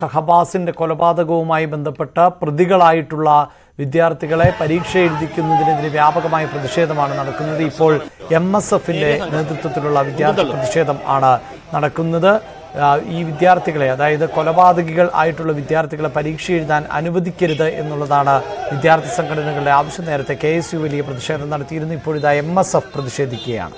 ഷഹബാസിന്റെ കൊലപാതകവുമായി ബന്ധപ്പെട്ട പ്രതികളായിട്ടുള്ള വിദ്യാർത്ഥികളെ പരീക്ഷ എഴുതിക്കുന്നതിനെതിരെ വ്യാപകമായ പ്രതിഷേധമാണ് നടക്കുന്നത്. ഇപ്പോൾ MSFന്റെ നേതൃത്വത്തിലുള്ള വിദ്യാർത്ഥി പ്രതിഷേധം ആണ് നടക്കുന്നത്. ഈ വിദ്യാർത്ഥികളെ, അതായത് കൊലപാതകികൾ ആയിട്ടുള്ള വിദ്യാർത്ഥികളെ പരീക്ഷ എഴുതാൻ അനുവദിക്കരുത് എന്നുള്ളതാണ് വിദ്യാർത്ഥി സംഘടനകളുടെ ആവശ്യം. നേരത്തെ KSU വലിയ പ്രതിഷേധം നടത്തിയിരുന്നു. ഇപ്പോഴിതാ MSF പ്രതിഷേധിക്കുകയാണ്.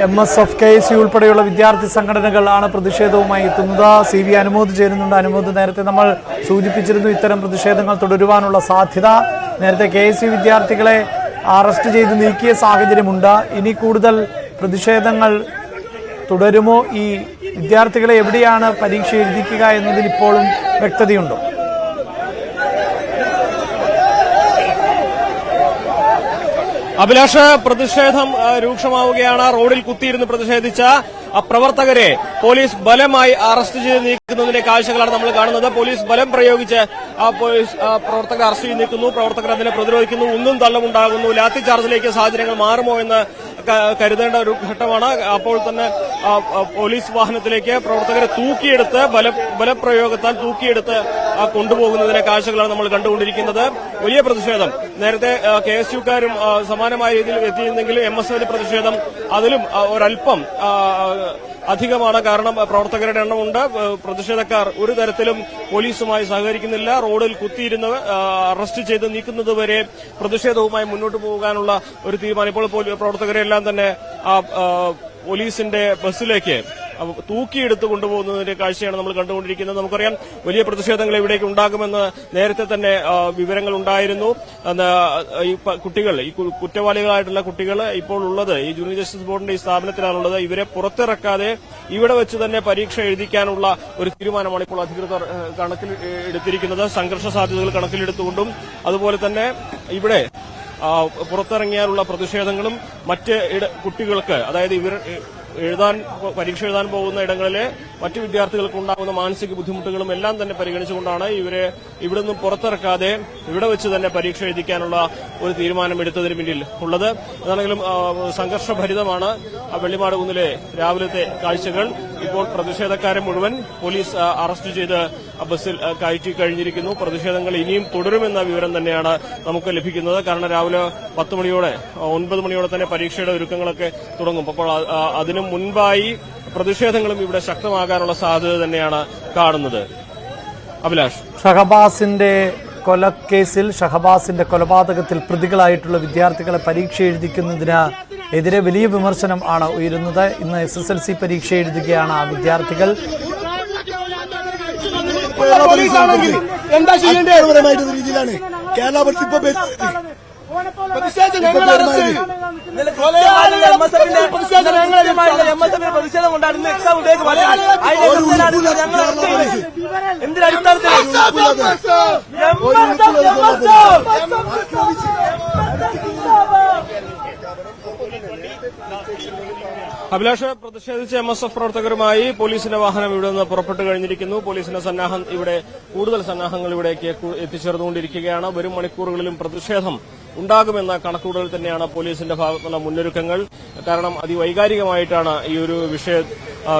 MSF, KSU ഉൾപ്പെടെയുള്ള വിദ്യാർത്ഥി സംഘടനകളാണ് പ്രതിഷേധവുമായി എത്തുന്നത്. CV അനുമോദ് ചേരുന്നുണ്ട്. അനുമോദ്, നേരത്തെ നമ്മൾ സൂചിപ്പിച്ചിരുന്നു ഇത്തരം പ്രതിഷേധങ്ങൾ തുടരുവാനുള്ള സാധ്യത. നേരത്തെ KSU വിദ്യാർത്ഥികളെ അറസ്റ്റ് ചെയ്ത് നീക്കിയ സാഹചര്യമുണ്ട്. ഇനി കൂടുതൽ പ്രതിഷേധങ്ങൾ തുടരുമോ? ഈ വിദ്യാർത്ഥികളെ എവിടെയാണ് പരീക്ഷ എഴുതിക്കുക എന്നതിൽ ഇപ്പോഴും വ്യക്തതയുണ്ടോ? അഭിലാഷ്, പ്രതിഷേധം രൂക്ഷമാവുകയാണ്. റോഡിൽ കുത്തിയിരുന്ന് പ്രതിഷേധിച്ച പ്രവർത്തകരെ പോലീസ് ബലമായി അറസ്റ്റ് ചെയ്ത് നീക്കുന്നതിന്റെ കാഴ്ചകളാണ് നമ്മൾ കാണുന്നത്. പോലീസ് ബലം പ്രയോഗിച്ച് പ്രവർത്തകരെ അറസ്റ്റ് ചെയ്ത് നീക്കുന്നു. പ്രവർത്തകർ അതിനെ പ്രതിരോധിക്കുന്നു. ഉന്തും തള്ളുമുണ്ടാകുന്നു. ലാത്തി ചാർജിലേക്ക് സാഹചര്യങ്ങൾ മാറുമോ എന്ന് കരുതേണ്ട ഒരു ഘട്ടമാണ്. അപ്പോൾ തന്നെ പോലീസ് വാഹനത്തിലേക്ക് പ്രവർത്തകരെ തൂക്കിയെടുത്ത് ബലപ്രയോഗത്താൽ തൂക്കിയെടുത്ത് കൊണ്ടുപോകുന്നതിന്റെ കാഴ്ചകളാണ് നമ്മൾ കണ്ടുകൊണ്ടിരിക്കുന്നത്. വലിയ പ്രതിഷേധം. നേരത്തെ KSUക്കാരും സമാനമായ രീതിയിൽ എത്തിയിരുന്നെങ്കിലും MSFന്റെ പ്രതിഷേധം അതിലും ഒരൽപ്പം അധികമാണ്. കാരണം പ്രവർത്തകരുടെ എണ്ണമുണ്ട്. പ്രതിഷേധക്കാർ ഒരു തരത്തിലും പോലീസുമായി സഹകരിക്കുന്നില്ല. റോഡിൽ കുത്തിയിരുന്ന് അറസ്റ്റ് ചെയ്ത് നീക്കുന്നതുവരെ പ്രതിഷേധവുമായി മുന്നോട്ട് പോകാനുള്ള ഒരു തീരുമാനം. ഇപ്പോൾ പ്രവർത്തകരെല്ലാം തന്നെ പോലീസിന്റെ ബസ്സിലേക്ക് തൂക്കിയെടുത്ത് കൊണ്ടുപോകുന്നതിന്റെ കാഴ്ചയാണ് നമ്മൾ കണ്ടുകൊണ്ടിരിക്കുന്നത്. നമുക്കറിയാം വലിയ പ്രതിഷേധങ്ങൾ ഇവിടേക്ക് ഉണ്ടാകുമെന്ന് നേരത്തെ തന്നെ വിവരങ്ങൾ ഉണ്ടായിരുന്നു. ഈ കുട്ടികൾ, ഈ കുറ്റവാളികളായിട്ടുള്ള കുട്ടികൾ ഇപ്പോൾ ഉള്ളത് ഈ ജൂനിയർ ജസ്റ്റിസ് ബോർഡിന്റെ ഈ സ്ഥാപനത്തിലാണുള്ളത്. ഇവരെ പുറത്തിറക്കാതെ ഇവിടെ വെച്ച് തന്നെ പരീക്ഷ എഴുതിക്കാനുള്ള ഒരു തീരുമാനമാണ് ഇപ്പോൾ അധികൃതർ കണക്കിൽ എടുത്തിരിക്കുന്നത്. സംഘർഷ സാധ്യതകൾ കണക്കിലെടുത്തുകൊണ്ടും അതുപോലെ തന്നെ ഇവിടെ പുറത്തിറങ്ങിയാലുള്ള പ്രതിഷേധങ്ങളും മറ്റ് കുട്ടികൾക്ക്, അതായത് ഇവർ പരീക്ഷ എഴുതാൻ പോകുന്ന ഇടങ്ങളിലെ മറ്റു വിദ്യാർത്ഥികൾക്ക് ഉണ്ടാകുന്ന മാനസിക ബുദ്ധിമുട്ടുകളും എല്ലാം തന്നെ പരിഗണിച്ചുകൊണ്ടാണ് ഇവരെ ഇവിടെ നിന്നും പുറത്തിറക്കാതെ ഇവിടെ വെച്ച് തന്നെ പരീക്ഷ എഴുതിക്കാനുള്ള ഒരു തീരുമാനം എടുത്തതിന് പിന്നിൽ ഉള്ളത്. അതാണെങ്കിലും സംഘർഷഭരിതമാണ് വെള്ളിമാട് കുന്നിലെ രാവിലത്തെ കാഴ്ചകൾ. ഇപ്പോൾ പ്രതിഷേധക്കാരെ മുഴുവൻ പോലീസ് അറസ്റ്റ് ചെയ്ത് ബസ്സിൽ കയറ്റി കഴിഞ്ഞിരിക്കുന്നു. പ്രതിഷേധങ്ങൾ ഇനിയും തുടരുമെന്ന വിവരം തന്നെയാണ് നമുക്ക് ലഭിക്കുന്നത്. കാരണം രാവിലെ 10 മണിയോടെ 9 മണിയോടെ തന്നെ പരീക്ഷയുടെ ഒരുക്കങ്ങളൊക്കെ തുടങ്ങും. അപ്പോൾ അതിനു മുൻപായി പ്രതിഷേധങ്ങളും ഇവിടെ ശക്തമാകാനുള്ള സാധ്യത തന്നെയാണ് കാണുന്നത്. അഭിലാഷ്, ഷഹബാസിന്റെ കൊലക്കേസിൽ, ഷഹബാസിന്റെ കൊലപാതകത്തിൽ പ്രതികളായിട്ടുള്ള വിദ്യാർത്ഥികളെ പരീക്ഷ എഴുതിക്കുന്നതിന് എതിരെ വലിയ വിമർശനം ആണ് ഉയരുന്നത്. ഇന്ന് SSLC പരീക്ഷ എഴുതുകയാണ് ആ വിദ്യാർത്ഥികൾ. എന്താ ചെയ്യേണ്ടത് രീതിയിലാണ് കേരള പോലീസ് ഇപ്പൊ പ്രതിഷേധം കൊണ്ടാണ് ഇന്ന് എക്സാം അഭിലാഷ്, പ്രതിഷേധിച്ച MSF പ്രവർത്തകരുമായി പോലീസിന്റെ വാഹനം ഇവിടെ നിന്ന് പുറപ്പെട്ടു കഴിഞ്ഞിരിക്കുന്നു. പോലീസിന്റെ സന്നാഹം ഇവിടെ കൂടുതൽ സന്നാഹങ്ങൾ ഇവിടേക്ക് എത്തിച്ചേർന്നുകൊണ്ടിരിക്കുകയാണ്. വരും മണിക്കൂറുകളിലും പ്രതിഷേധം ഉണ്ടാകുമെന്ന കണക്കുകൂടൽ തന്നെയാണ് പോലീസിന്റെ ഭാഗത്തുനിന്നുള്ള മുന്നൊരുക്കങ്ങൾ. കാരണം അതിവൈകാരികമായിട്ടാണ് ഈ ഒരു വിഷയം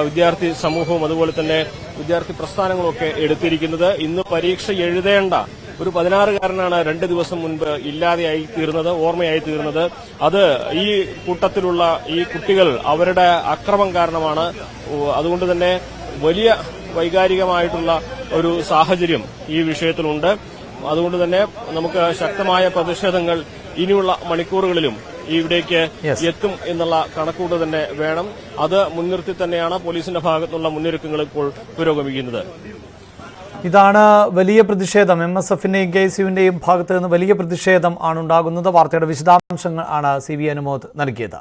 വിദ്യാർത്ഥി സമൂഹവും അതുപോലെ തന്നെ വിദ്യാർത്ഥി പ്രസ്ഥാനങ്ങളൊക്കെ എടുത്തിരിക്കുന്നത്. ഇന്ന് പരീക്ഷ എഴുതേണ്ട ഒരു 16-കാരനാണ് 2 ദിവസം മുൻപ് ഇല്ലാതെയായി തീർന്നത്, ഓർമ്മയായി തീർന്നത്. അത് ഈ കൂട്ടത്തിലുള്ള ഈ കുട്ടികൾ അവരുടെ അക്രമം കാരണമാണ്. അതുകൊണ്ട് തന്നെ വലിയ വൈകാരികമായിട്ടുള്ള ഒരു സാഹചര്യം ഈ വിഷയത്തിലുണ്ട്. അതുകൊണ്ട് തന്നെ നമുക്ക് ശക്തമായ പ്രതിഷേധങ്ങൾ ഇനിയുള്ള മണിക്കൂറുകളിലും ഇവിടേക്ക് എത്തും എന്നുള്ള കണക്കൂട്ട് തന്നെ വേണം. അത് മുൻനിർത്തി തന്നെയാണ് പോലീസിന്റെ ഭാഗത്തുനിന്നുള്ള മുന്നൊരുക്കങ്ങൾ ഇപ്പോൾ പുരോഗമിക്കുന്നത്. ഇതാണ് വലിയ പ്രതിഷേധം. MSFന്റെയും KSUവിന്റെയും ഭാഗത്ത് നിന്ന് വലിയ പ്രതിഷേധം ആണ് ഉണ്ടാകുന്നത്. വാർത്തയുടെ വിശദാംശങ്ങൾ ആണ് CB അനുമോദ് നൽകിയത്.